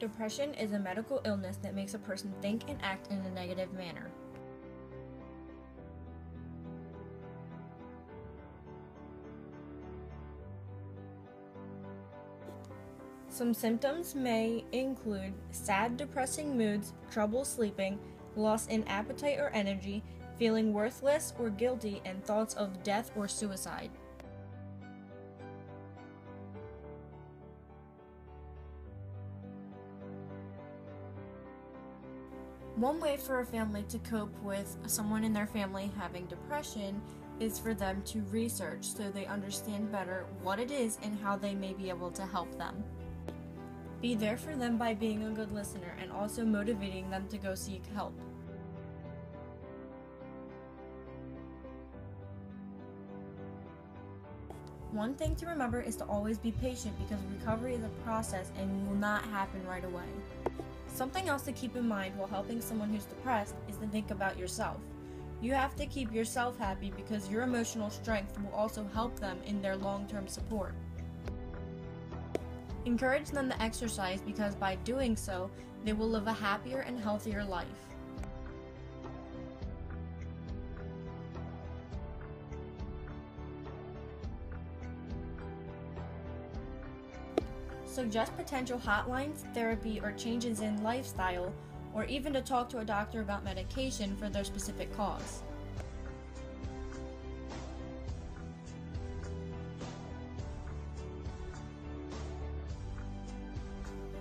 Depression is a medical illness that makes a person think and act in a negative manner. Some symptoms may include sad, depressing moods, trouble sleeping, loss in appetite or energy, feeling worthless or guilty, and thoughts of death or suicide. One way for a family to cope with someone in their family having depression is for them to research so they understand better what it is and how they may be able to help them. Be there for them by being a good listener and also motivating them to go seek help. One thing to remember is to always be patient because recovery is a process and will not happen right away. Something else to keep in mind while helping someone who's depressed is to think about yourself. You have to keep yourself happy because your emotional strength will also help them in their long-term support. Encourage them to exercise because by doing so, they will live a happier and healthier life. Suggest potential hotlines, therapy, or changes in lifestyle, or even to talk to a doctor about medication for their specific cause.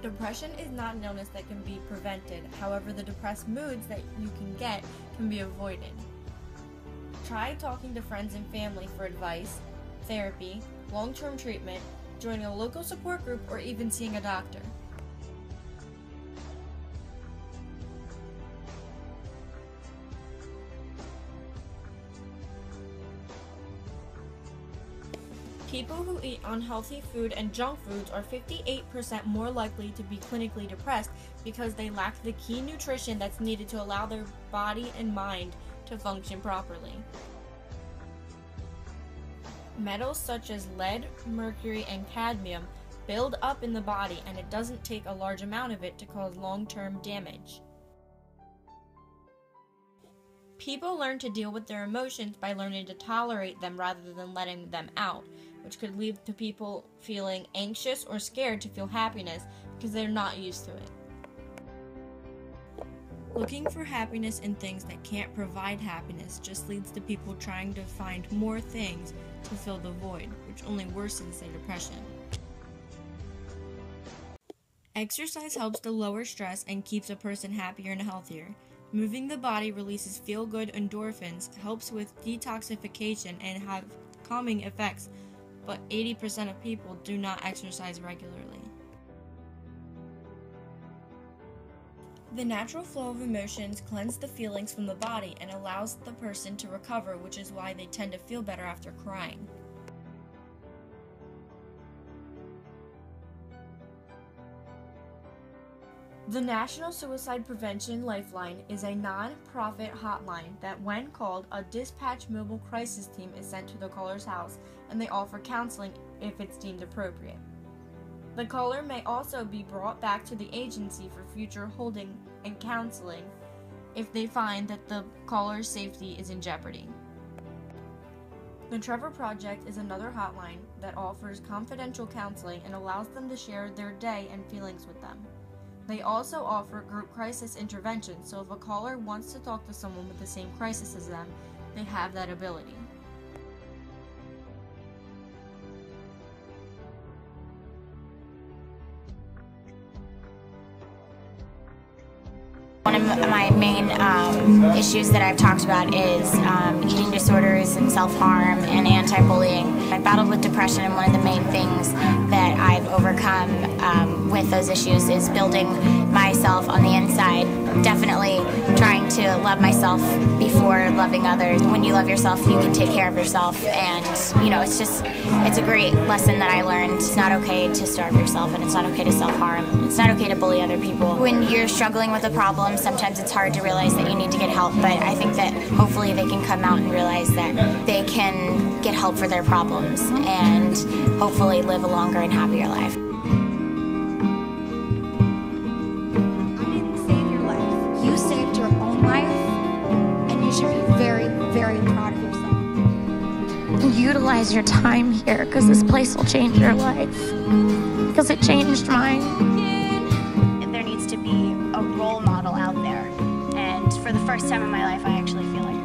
Depression is not an illness that can be prevented. However, the depressed moods that you can get can be avoided. Try talking to friends and family for advice, therapy, long-term treatment, joining a local support group, or even seeing a doctor. People who eat unhealthy food and junk foods are 58% more likely to be clinically depressed because they lack the key nutrition that's needed to allow their body and mind to function properly. Metals such as lead, mercury, and cadmium build up in the body, and it doesn't take a large amount of it to cause long-term damage. People learn to deal with their emotions by learning to tolerate them rather than letting them out, which could lead to people feeling anxious or scared to feel happiness because they're not used to it. Looking for happiness in things that can't provide happiness just leads to people trying to find more things to fill the void, which only worsens their depression. Exercise helps to lower stress and keeps a person happier and healthier. Moving the body releases feel-good endorphins, helps with detoxification, and have calming effects, but 80% of people do not exercise regularly. The natural flow of emotions cleanses the feelings from the body and allows the person to recover, which is why they tend to feel better after crying. The National Suicide Prevention Lifeline is a non-profit hotline that, when called, a dispatch mobile crisis team is sent to the caller's house, and they offer counseling if it's deemed appropriate. The caller may also be brought back to the agency for future holding and counseling if they find that the caller's safety is in jeopardy. The Trevor Project is another hotline that offers confidential counseling and allows them to share their day and feelings with them. They also offer group crisis intervention, so if a caller wants to talk to someone with the same crisis as them, they have that ability. One of my main issues that I've talked about is eating disorders and self-harm and anti-bullying. I've battled with depression, and one of the main things that I've overcome with those issues is building myself on the inside. Definitely trying to love myself before loving others. When you love yourself, you can take care of yourself, and it's a great lesson that I learned. It's not okay to starve yourself, and it's not okay to self-harm. It's not okay to bully other people. When you're struggling with a problem, sometimes it's hard to realize that you need to get help, but I think that hopefully they can come out and realize that they can get help for their problems and hopefully live a longer and happier life. utilize your time here, because this place will change your life, because it changed mine. There needs to be a role model out there, and for the first time in my life, I actually feel like